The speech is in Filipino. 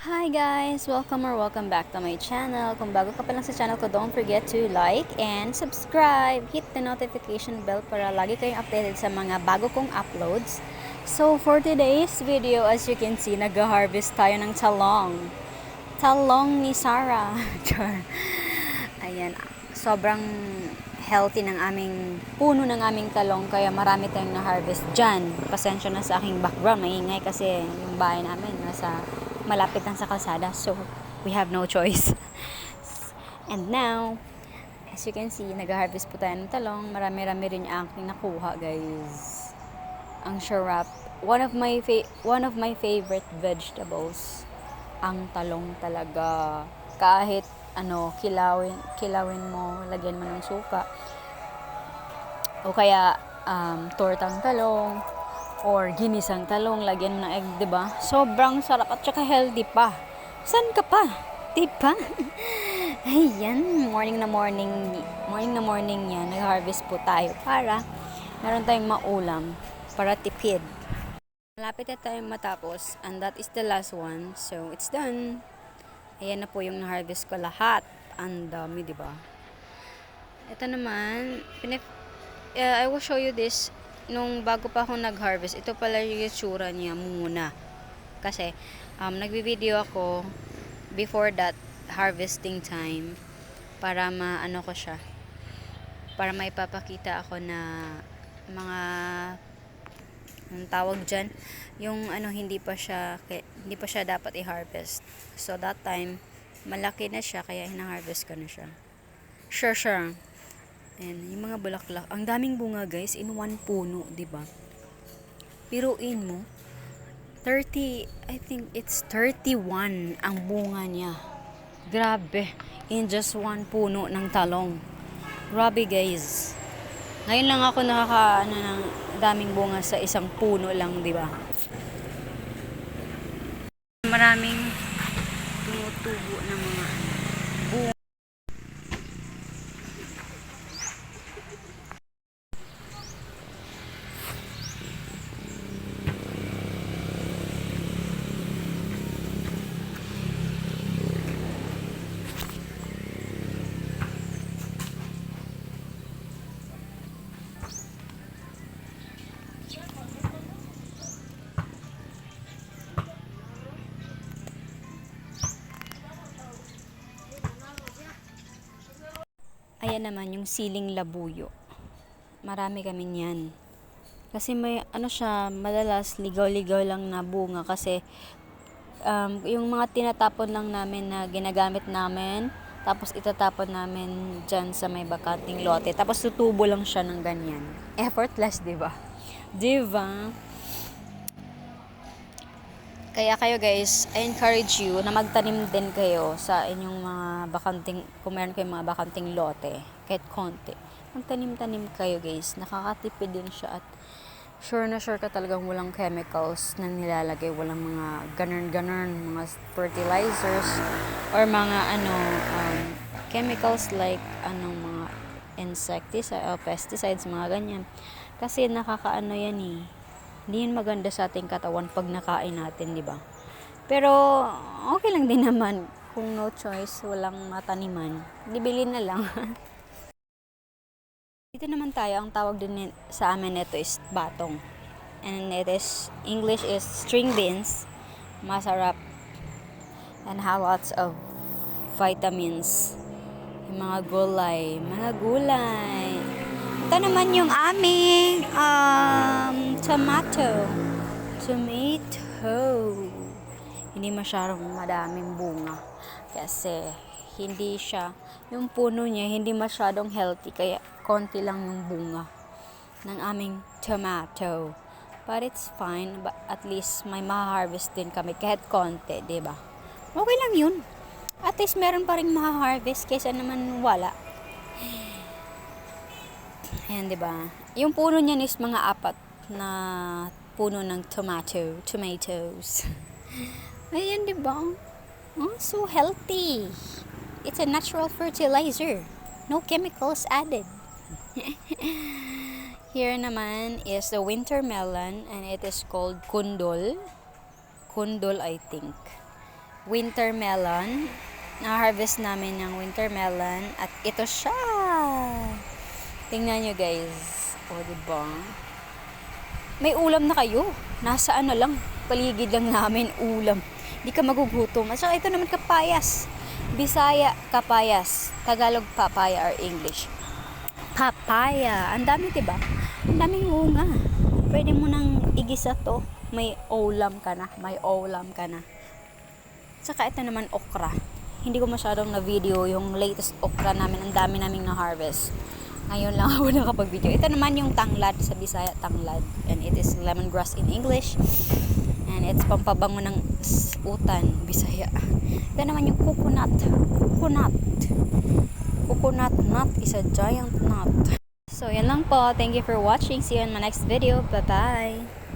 Hi guys! Welcome back to my channel. Kung bago ka pa lang sa channel ko, don't forget to like and subscribe. Hit the notification bell para lagi kayong updated sa mga bago kong uploads. So for today's video, as you can see, nag-harvest tayo ng talong. Talong ni Sarah. Ayan, sobrang healthy ng aming puno ng aming talong, kaya marami tayong na-harvest dyan. Pasensya na sa aking background, maingay kasi yung bahay namin nasa malapit lang sa kalsada, so we have no choice. And now, as you can see, nag-harvest po tayo ng talong. Marami-rami rin yung aking nakuha, guys. Ang sarap. One of my favorite vegetables, ang talong talaga. Kahit kilawin mo, lagyan mo ng suka, o kaya tortang talong, or ginisang talong, lagyan mo ng egg, 'di ba? Sobrang sarap at saka healthy pa. San ka pa? 'Di ba? Ayan, morning na morning yan, nag-harvest po tayo para meron tayong maulam, para tipid. Malapit na tayong matapos, and that is the last one. So, it's done. Ayan na po yung na-harvest ko lahat. Ang dami, 'di ba? Ito naman, I will show you this nung bago pa ako nag-harvest. Ito pala yung itsura niya muna. Kasi, nagbi-video ako before that harvesting time para maano ko siya. Para maipapakita ako na mga ang tawag dyan, yung hindi pa siya dapat i-harvest. So that time, malaki na siya kaya hina-harvest ko na siya. Sure. Ayan, yung mga bulaklak. Ang daming bunga, guys, in one puno, 'di ba? Piruin mo, 30, I think it's 31 ang bunga niya. Grabe, in just one puno ng talong. Grabe, guys. Ngayon lang ako ng daming bunga sa isang puno lang, 'di ba? Maraming tumutubo ng mga bunga. Ayan naman yung siling labuyo. Marami kami niyan. Kasi may siya, madalas ligaw-ligaw lang na bunga kasi yung mga tinatapon lang namin na ginagamit namin, tapos itatapon namin dyan sa may bakanting lote. Tapos tutubo lang siya ng ganyan. Effortless, 'di ba? 'Di ba? Kaya kayo, guys, I encourage you na magtanim din kayo sa inyong mga bakanting, kung meron kayong mga bakanting lote, kahit konti. Magtanim-tanim kayo, guys. Nakakatipid din siya at sure na sure ka talagang walang chemicals na nilalagay, walang mga ganun, mga fertilizers or mga chemicals like mga insecticides o pesticides, mga ganyan. Kasi nakakaano yan eh. Hindi yun maganda sa ating katawan pag nakain natin, di ba? Pero, okay lang din naman. Kung no choice, walang mataniman, bibili na lang. Dito naman tayo, ang tawag din sa amin ito is batong. And English is string beans. Masarap. And have lots of vitamins. Yung mga gulay. Ito naman yung aming tomato. Hindi masyadong madaming bunga. Kasi yung puno niya hindi masyadong healthy. Kaya konti lang yung bunga ng aming tomato. But it's fine. But at least may ma-harvest din kami kahit konti, 'di ba? Okay lang yun. At least meron pa ring ma-harvest kaysa naman wala. Ayan, 'di ba? Yung puno niya is mga 4 na puno ng tomatoes. Ayan, 'di ba? Oh, so healthy. It's a natural fertilizer. No chemicals added. Here naman is the winter melon and it is called kundol. Kundol, I think. winter melon. Na-harvest namin ng winter melon. At ito siya. Tingnan nyo guys. O, diba? May ulam na kayo. Nasa ano lang, paligid lang namin ulam. Di ka magugutom. At saka ito naman kapayas. Bisaya, kapayas. Tagalog, papaya or English. Papaya. Ang dami, diba? Ang daming bunga. Pwede mo nang igisa to. May ulam ka na. May ulam ka na. Saka ito naman okra. Hindi ko masyadong na-video yung latest okra namin. Ang dami naming na-harvest. Ngayon lang ako nakapag-video. Ito naman yung tanglad sa Bisaya, tanglad. And it is lemongrass in English. And it's pampabango ng utan, Bisaya. Ito naman yung coconut. Coconut. Coconut nut is a giant nut. So, yan lang po. Thank you for watching. See you in my next video. Bye-bye.